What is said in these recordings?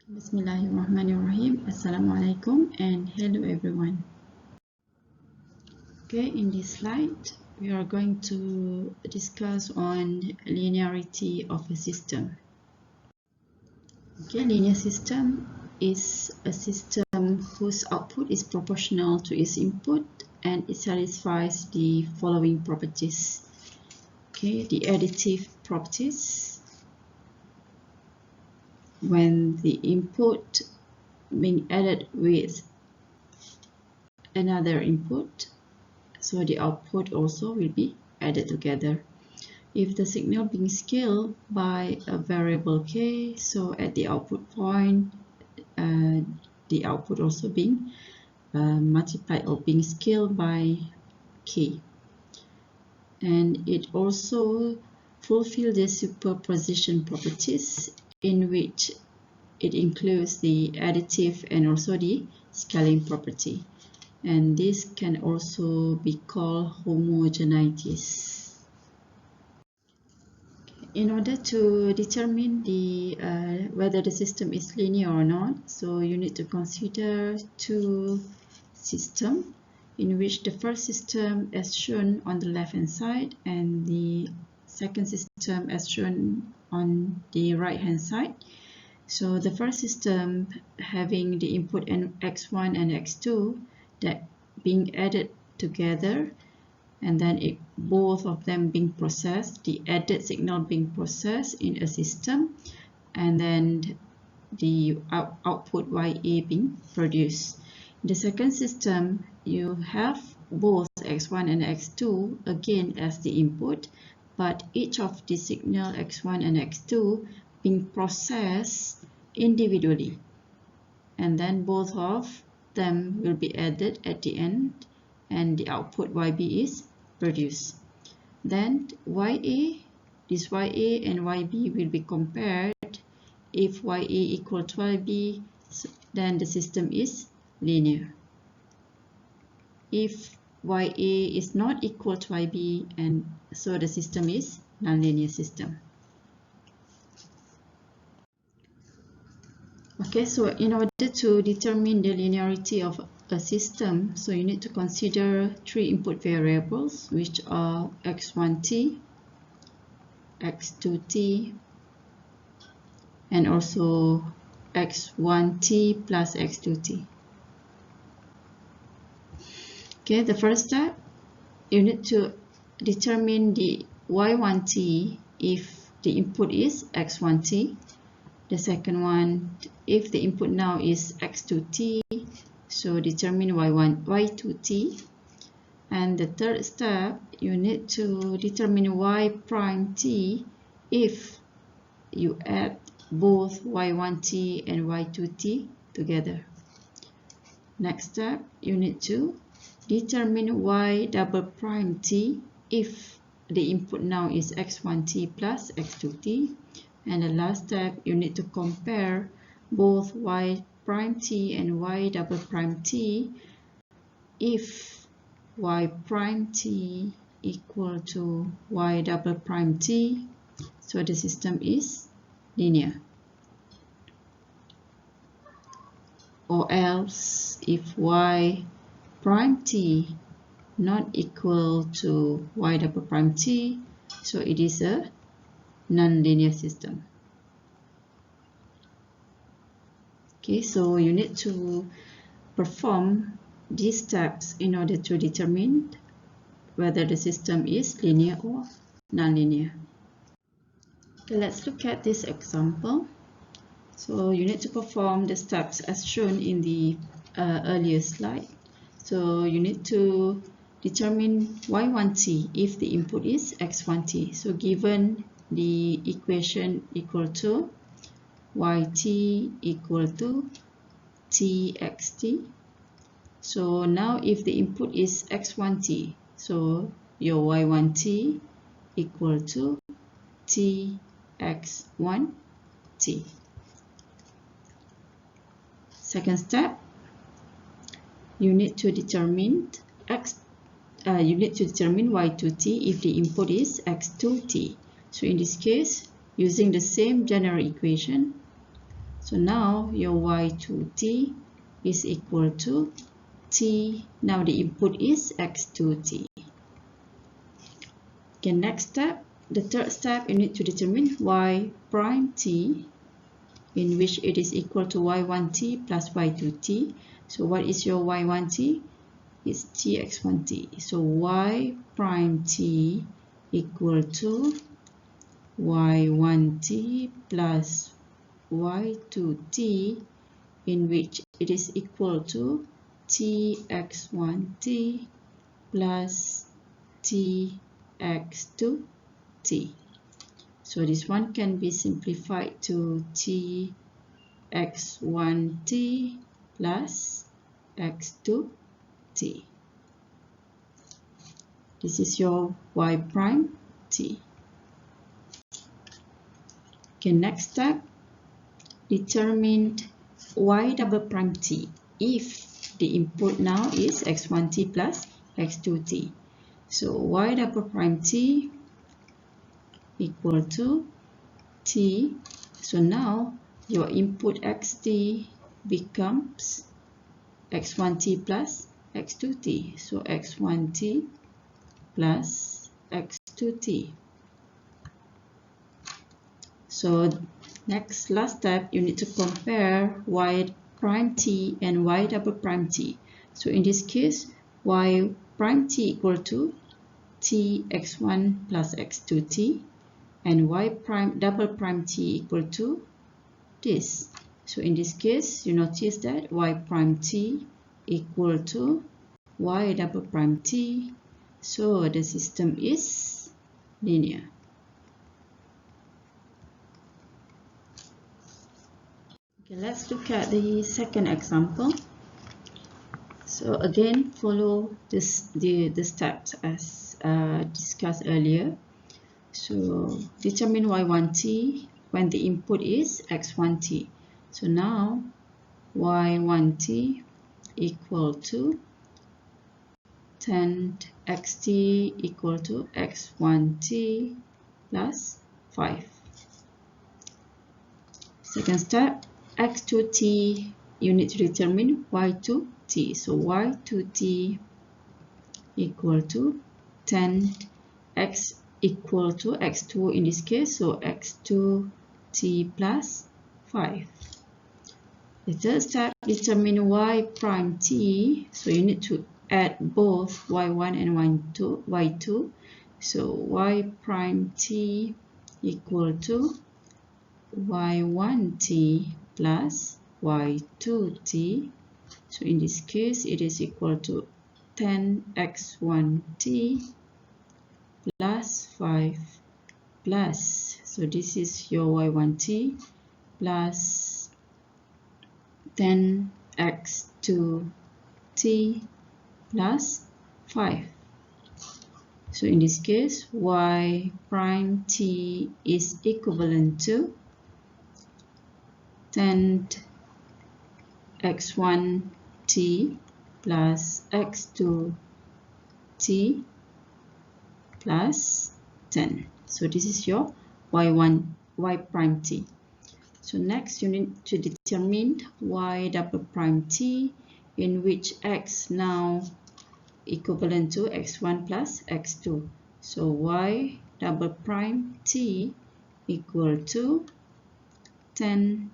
Bismillahirrahmanirrahim. Assalamualaikum and hello everyone. Okay, in this slide we are going to discuss on linearity of a system. Okay, linear system is a system whose output is proportional to its input and it satisfies the following properties. Okay, the additive properties. When the input being added with another input, so the output also will be added together. If the signal being scaled by a variable k, so at the output point, the output also being multiplied or being scaled by k. And it also fulfills the superposition properties, in which it includes the additive and also the scaling property. And this can also be called homogeneities. In order to determine whether the system is linear or not, so you need to consider two systems, in which the first system as shown on the left hand side and the second system as shown on the right hand side. So the first system having the input x1 and x2 that being added together, and then both of them being processed, the added signal being processed in a system, and then the output YA being produced. In the second system, you have both x1 and x2 again as the input, but each of the signal x1 and x2 being processed individually, and then both of them will be added at the end and the output YB is produced. Then this YA and YB will be compared. If YA equal to YB, then the system is linear. If YA is not equal to YB, and so the system is nonlinear system. Okay, so in order to determine the linearity of a system, so you need to consider three input variables, which are x1t, x2t, and also x1t plus x2t. Okay, the first step, you need to determine the y1t if the input is x1t. The second one, if the input now is x2t, so determine y2t. And the third step, you need to determine y prime t if you add both y1t and y2t together. Next step, you need to determine y double prime t if the input now is x1t plus x2t. And the last step, you need to compare both y prime t and y double prime t if y prime t equal to y double prime t, so the system is linear. Or else, if y prime t not equal to y double prime t, so it is a non-linear system. Okay, so you need to perform these steps in order to determine whether the system is linear or non-linear. Okay, let's look at this example. So you need to perform the steps as shown in the earlier slide. So you need to determine y1t if the input is x1t. So given the equation equal to yt equal to txt. So now if the input is x1t, so your y1t equal to tx1t. Second step, you need to determine y2t if the input is x2t. So in this case, using the same general equation, So now your y2t is equal to t. Now the input is x2t. Okay, next step, the third step, you need to determine y prime t, in which it is equal to y1t plus y2t. So what is your y1t? It's tx1t. So y prime t equal to y1t plus y2t, in which it is equal to tx1t plus tx2t. So this one can be simplified to tx1t plus x2t. This is your y prime t. Okay, next step, determine y double prime t if the input now is x1t plus x2t. So y double prime t equal to t. So now your input xt becomes x1t plus x2t. So x1t plus x2t. So next, last step, you need to compare y prime t and y double prime t. So in this case, y prime t equal to t x1 plus x2t, and y prime double prime t equal to this. So in this case, you notice that y prime t equal to y double prime t. So the system is linear. Okay, let's look at the second example. So again, follow the steps as discussed earlier. So determine y1t when the input is x1t. So now y1t equal to 10xt equal to x1t plus 5. Second step, x2t, you need to determine y2t. So y2t equal to 10x equal to x2 in this case, so x2t plus 5. The third step, determine y prime t. So you need to add both y1 and y2. So y prime t equal to y1t plus y2t. So in this case, it is equal to 10x1t plus 5 plus, so this is your y1t plus 10x2t plus 5. So in this case, y prime t is equivalent to 10x1t plus x2t plus 10. So this is your y prime t. So next, you need to determine y double prime t, in which x now equivalent to x1 plus x2. So y double prime t equal to 10.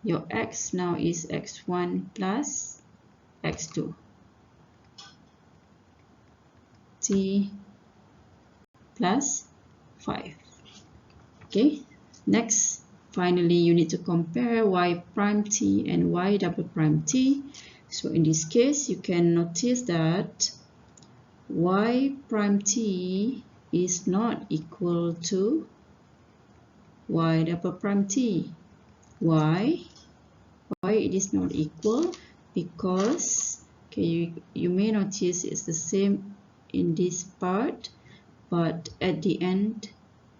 Your x now is x1 plus x2 t plus 5. Okay, next, finally, you need to compare y prime t and y double prime t. So in this case, you can notice that y prime t is not equal to y double prime t. Why? Why it is not equal? Because okay, you may notice it's the same in this part, but at the end,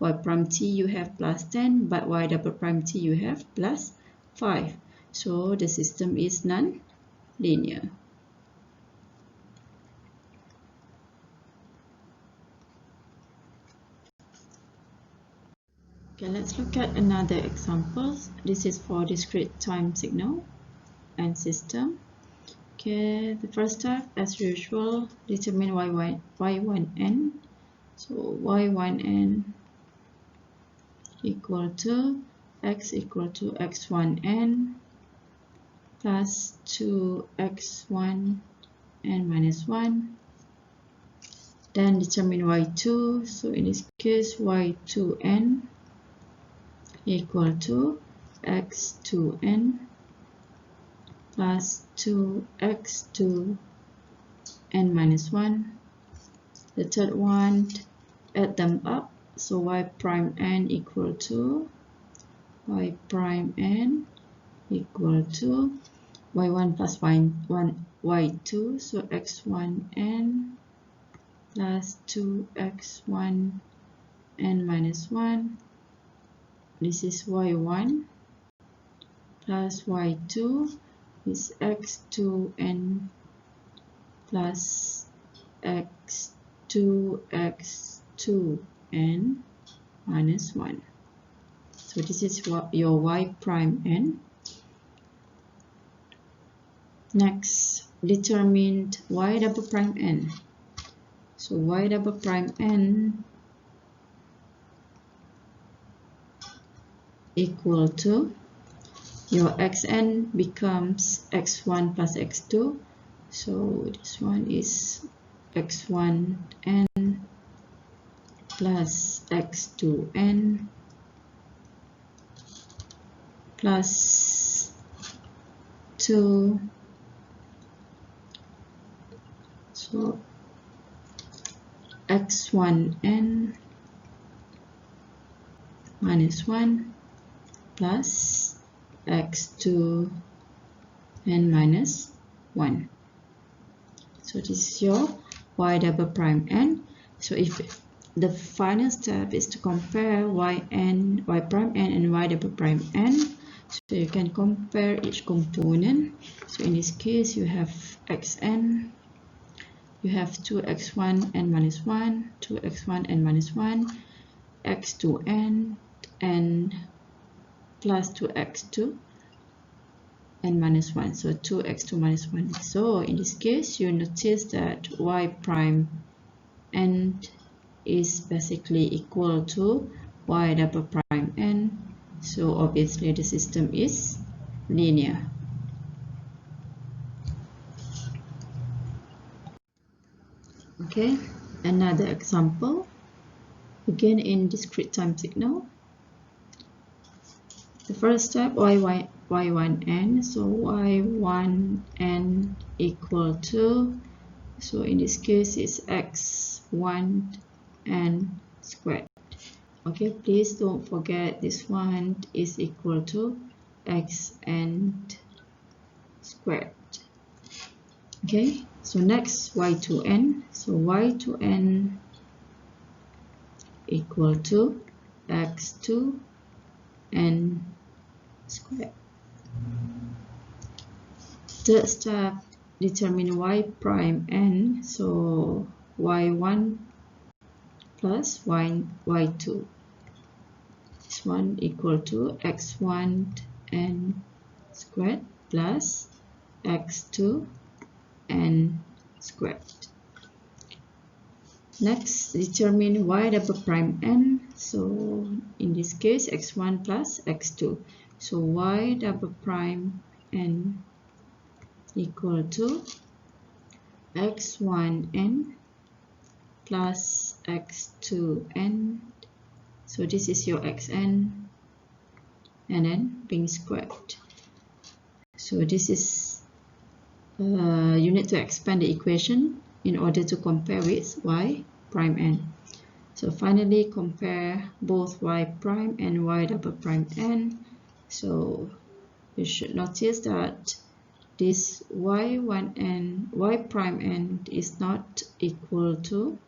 y prime t you have plus 10, but y double prime t you have plus 5. So the system is non-linear. Okay, let's look at another example. This is for discrete time signal and system. Okay, the first step, as usual, determine y1n. So y1n equal to x equal to x1n plus 2x1 n minus 1. Then determine y2. So in this case, y2n equal to x2n plus 2x2 n minus 1. The third one, add them up. So y prime n equal to y prime n equal to y1 plus y2. So x1n plus 2x1 n minus 1. This is y1 plus y2 is x2n plus x2n minus 1. So this is what your y prime n. Next, determine y double prime n. So y double prime n equal to your xn becomes x1 plus x2. So this one is x1n plus x2n plus 2. So x1n minus 1 plus x2n minus 1. So this is your y double prime n. So if the final step is to compare y prime n and y double prime n, so you can compare each component. So in this case, you have xn, you have 2x1 n minus 1, 2x1 n minus 1, x2n, and plus 2x2 n minus 1. So 2x2 minus 1. So in this case, you notice that y prime n is basically equal to y double prime n. So obviously the system is linear. Okay, another example, again in discrete time signal. The first step, y1n, so y1n equal to, so in this case it's x1n squared. Okay, please don't forget this one is equal to xn squared. Okay, so next y2n, so y2n equal to x2n squared. Third step, determine y prime n, so y1 plus y2. This one equal to x1n squared plus x2n squared. Next, determine y double prime n. So in this case, x1 plus x2. So y double prime n equal to x1n plus x2n. So this is your xn and then being squared. So this is you need to expand the equation in order to compare with y prime n. So finally compare both y prime and y double prime n. So you should notice that this y prime n is not equal to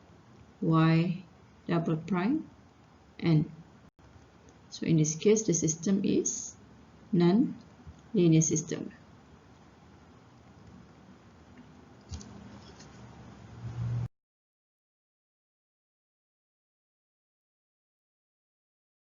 y double prime n. So in this case, the system is non-linear system.